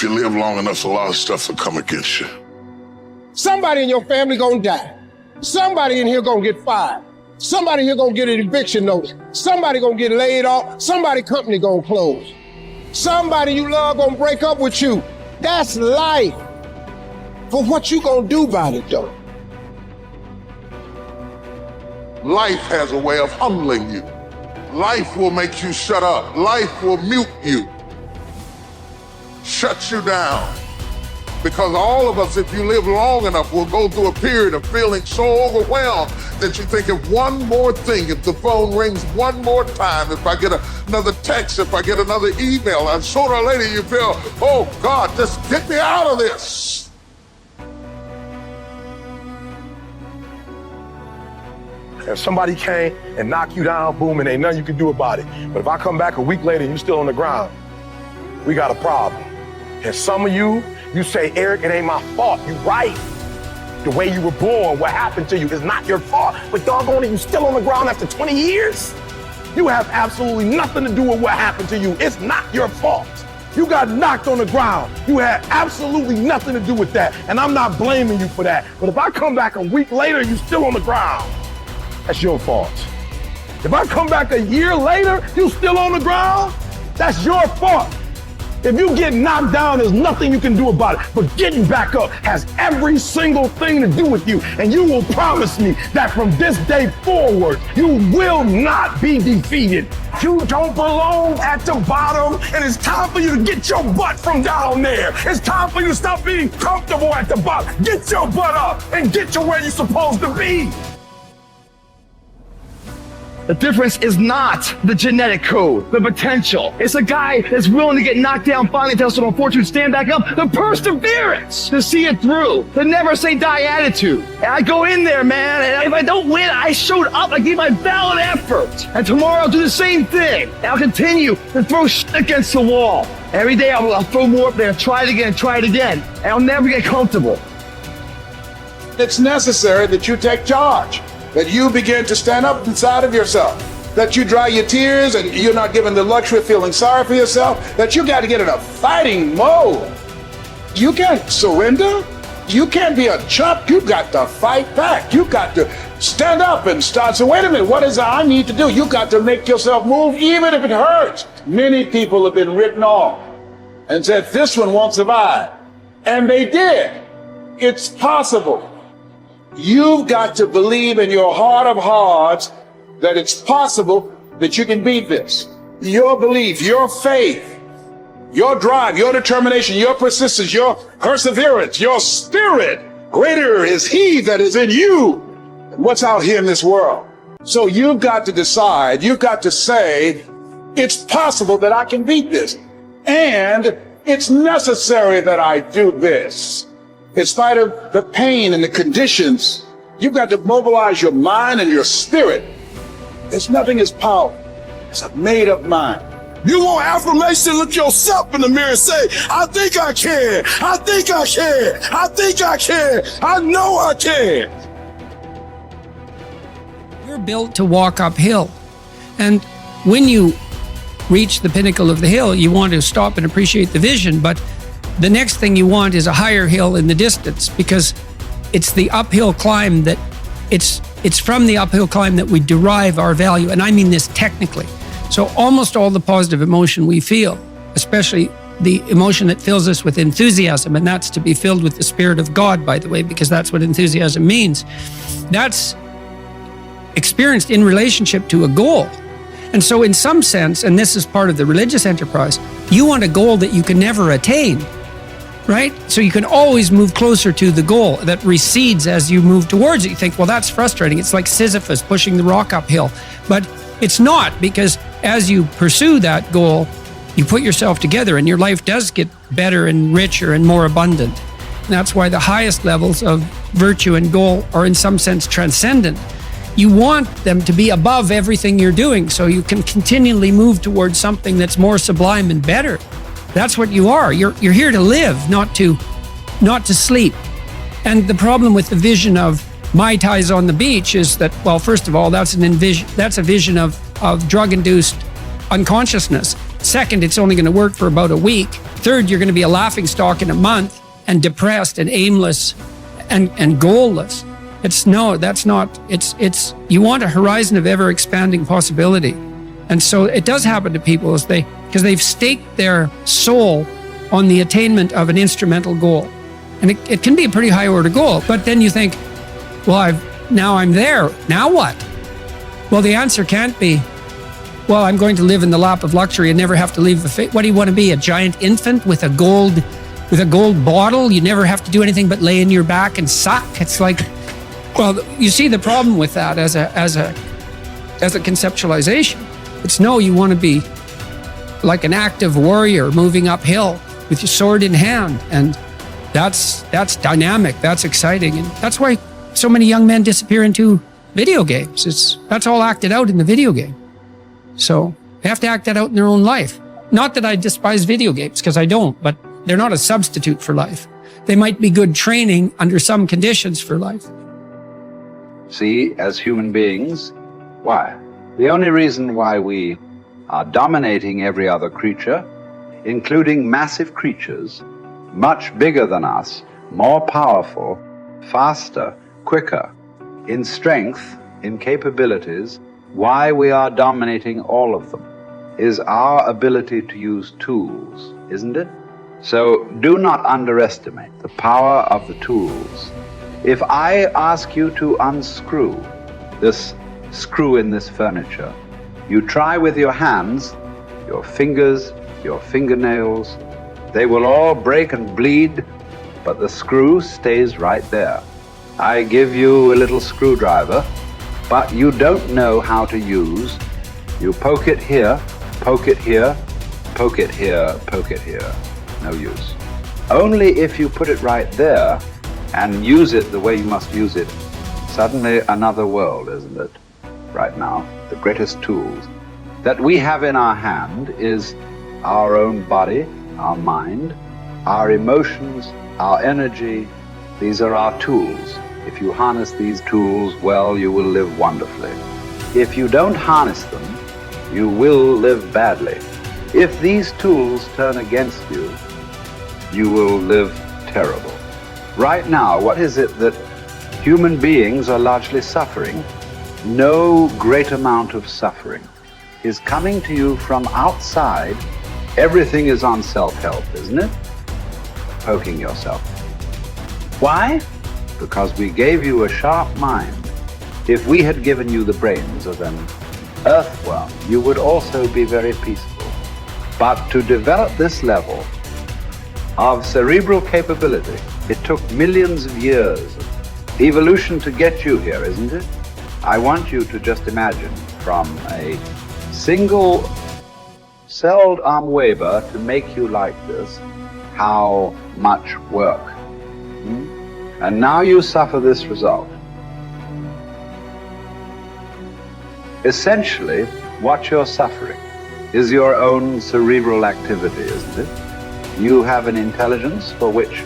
If you live long enough, a lot of stuff will come against you. Somebody in your family gonna die. Somebody in here gonna get fired. Somebody here gonna get an eviction notice. Somebody gonna get laid off. Somebody company gonna close. Somebody you love gonna break up with you. That's life. But what you gonna do about it though? Life has a way of humbling you. Life will make you shut up. Life will mute you, shut you down. Because all of us, if you live long enough, will go through a period of feeling so overwhelmed that you think of one more thing, if the phone rings one more time, if I get another text, if I get another email, and sooner or later you feel, oh God, just get me out of this. If somebody came and knocked you down, boom, and ain't nothing you can do about it. But if I come back a week later and you still on the ground, we got a problem. And some of you say, Eric, it ain't my fault. You right. The way you were born, what happened to you is not your fault. But doggone it, you still on the ground after 20 years? You have absolutely nothing to do with what happened to you. It's not your fault. You got knocked on the ground. You had absolutely nothing to do with that. And I'm not blaming you for that. But if I come back a week later, you still on the ground, that's your fault. If I come back a year later, you still on the ground, that's your fault. If you get knocked down, there's nothing you can do about it. But getting back up has every single thing to do with you. And you will promise me that from this day forward, you will not be defeated. You don't belong at the bottom, and it's time for you to get your butt from down there. It's time for you to stop being comfortable at the bottom. Get your butt up and get to where you're supposed to be. The difference is not the genetic code, the potential. It's a guy that's willing to get knocked down, finally test on fortune, stand back up, the perseverance to see it through, the never say die attitude. And I go in there, man, and if I don't win, I showed up, I gave my valid effort. And tomorrow I'll do the same thing. And I'll continue to throw shit against the wall. Every day I'll throw more up there, try it again, and I'll never get comfortable. It's necessary that you take charge, that you begin to stand up inside of yourself, that you dry your tears and you're not given the luxury of feeling sorry for yourself, that you got to get in a fighting mode. You can't surrender. You can't be a chump. You've got to fight back. You've got to stand up and start. So wait a minute, what is it I need to do? You've got to make yourself move even if it hurts. Many people have been written off and said, this one won't survive. And they did. It's possible. You've got to believe in your heart of hearts that it's possible that you can beat this. Your belief, your faith, your drive, your determination, your persistence, your perseverance, your spirit. Greater is He that is in you than what's out here in this world. So you've got to decide, you've got to say, it's possible that I can beat this. And it's necessary that I do this. In spite of the pain and the conditions, you've got to mobilize your mind and your spirit. There's nothing as powerful as a made-up mind. You want affirmation, look yourself in the mirror and say, I think I can, I think I can, I think I can, I know I can. We're built to walk uphill. And when you reach the pinnacle of the hill, you want to stop and appreciate the vision, but the next thing you want is a higher hill in the distance, because it's the uphill climb that it's from the uphill climb that we derive our value. And I mean this technically. So almost all the positive emotion we feel, especially the emotion that fills us with enthusiasm, and that's to be filled with the Spirit of God, by the way, because that's what enthusiasm means. That's experienced in relationship to a goal. And so in some sense, and this is part of the religious enterprise, you want a goal that you can never attain, right? So you can always move closer to the goal that recedes as you move towards it. You think, well, that's frustrating. It's like Sisyphus pushing the rock uphill. But it's not, because as you pursue that goal, you put yourself together and your life does get better and richer and more abundant. And that's why the highest levels of virtue and goal are in some sense transcendent. You want them to be above everything you're doing so you can continually move towards something that's more sublime and better. That's what you are. You're here to live, not to sleep. And the problem with the vision of Mai Tais on the beach is that, well, first of all, that's a vision of drug-induced unconsciousness. Second, it's only going to work for about a week. Third, you're going to be a laughingstock in a month and depressed and aimless and goalless. You want a horizon of ever expanding possibility. And so it does happen to people because they've staked their soul on the attainment of an instrumental goal. And it can be a pretty high order goal, but then you think, well, now I'm there. Now what? Well, the answer can't be, well, I'm going to live in the lap of luxury and never have to leave the what do you want to be? A giant infant with a gold bottle? You never have to do anything but lay in your back and suck. It's like, well, you see the problem with that as a conceptualization. It's no, you want to be like an active warrior moving uphill with your sword in hand, and that's dynamic, that's exciting, and that's why so many young men disappear into video games. That's all acted out in the video game. So they have to act that out in their own life. Not that I despise video games, because I don't, but they're not a substitute for life. They might be good training under some conditions for life. See, as human beings, why? The only reason why we are dominating every other creature, including massive creatures, much bigger than us, more powerful, faster, quicker, in strength, in capabilities, why we are dominating all of them is our ability to use tools, isn't it? So do not underestimate the power of the tools. If I ask you to unscrew this screw in this furniture, you try with your hands, your fingers, your fingernails, they will all break and bleed, but the screw stays right there. I give you a little screwdriver, but you don't know how to use. You poke it here, poke it here, poke it here, poke it here. No use. Only if you put it right there and use it the way you must use it, suddenly another world, isn't it? Right now, the greatest tools that we have in our hand is our own body, our mind, our emotions, our energy. These are our tools. If you harness these tools well, you will live wonderfully. If you don't harness them, you will live badly. If these tools turn against you, you will live terrible. Right now, what is it that human beings are largely suffering? No great amount of suffering is coming to you from outside. Everything is on self-help, isn't it? Poking yourself. Why? Because we gave you a sharp mind. If we had given you the brains of an earthworm, you would also be very peaceful. But to develop this level of cerebral capability, it took millions of years of evolution to get you here, isn't it? I want you to just imagine from a single celled amoeba to make you like this, how much work. And now you suffer this result. Essentially, what you're suffering is your own cerebral activity, isn't it? You have an intelligence for which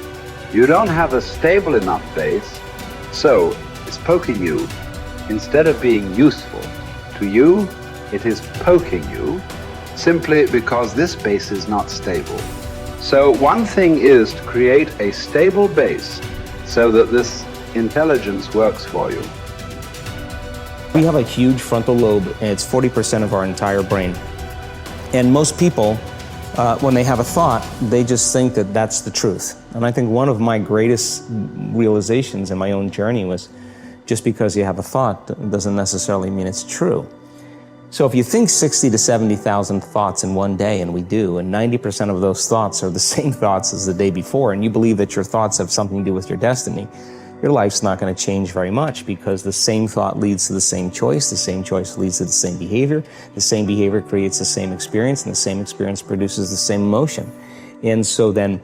you don't have a stable enough base, so it's poking you. Instead of being useful to you, it is poking you simply because this base is not stable. So one thing is to create a stable base so that this intelligence works for you. We have a huge frontal lobe, and it's 40% of our entire brain. And most people, when they have a thought, they just think that that's the truth. And I think one of my greatest realizations in my own journey was just because you have a thought doesn't necessarily mean it's true. So if you think 60 to 70,000 thoughts in one day, and we do, and 90% of those thoughts are the same thoughts as the day before, and you believe that your thoughts have something to do with your destiny, your life's not going to change very much, because the same thought leads to the same choice leads to the same behavior creates the same experience, and the same experience produces the same emotion. And so then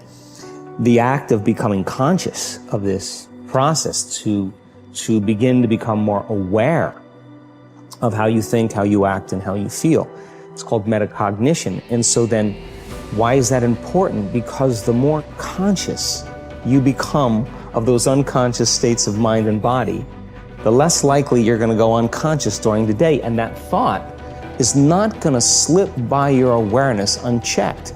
the act of becoming conscious of this process to begin to become more aware of how you think, how you act, and how you feel. It's called metacognition. And so then, why is that important? Because the more conscious you become of those unconscious states of mind and body, the less likely you're going to go unconscious during the day. And that thought is not going to slip by your awareness unchecked.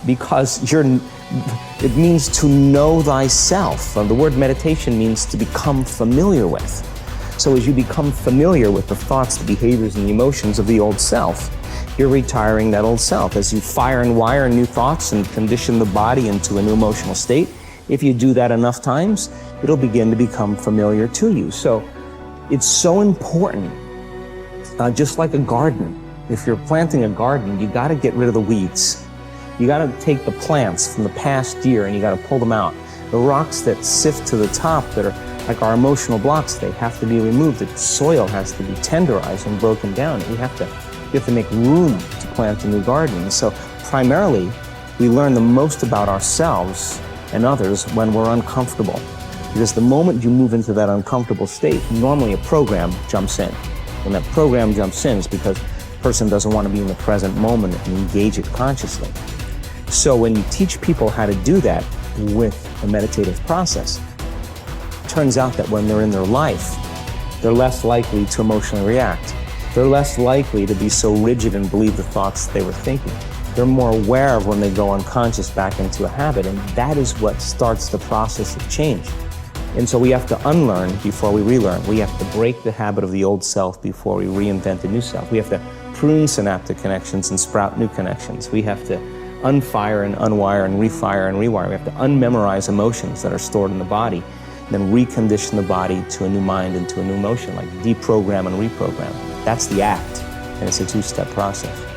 because it means to know thyself. The word meditation means to become familiar with. So as you become familiar with the thoughts, the behaviors, and the emotions of the old self, you're retiring that old self. As you fire and wire new thoughts and condition the body into a new emotional state, if you do that enough times, it'll begin to become familiar to you. So it's so important, just like a garden. If you're planting a garden, you got to get rid of the weeds. You got to take the plants from the past year and you got to pull them out. The rocks that sift to the top that are like our emotional blocks, they have to be removed. The soil has to be tenderized and broken down. You have to make room to plant a new garden. So primarily, we learn the most about ourselves and others when we're uncomfortable. Because the moment you move into that uncomfortable state, normally a program jumps in. When that program jumps in, it's because the person doesn't want to be in the present moment and engage it consciously. So when you teach people how to do that with the meditative process, it turns out that when they're in their life, they're less likely to emotionally react. They're less likely to be so rigid and believe the thoughts they were thinking. They're more aware of when they go unconscious back into a habit, and that is what starts the process of change. And so we have to unlearn before we relearn. We have to break the habit of the old self before we reinvent a new self. We have to prune synaptic connections and sprout new connections. We have to unfire and unwire and refire and rewire. We have to unmemorize emotions that are stored in the body, then recondition the body to a new mind and to a new emotion, like deprogram and reprogram. That's the act, and it's a two-step process.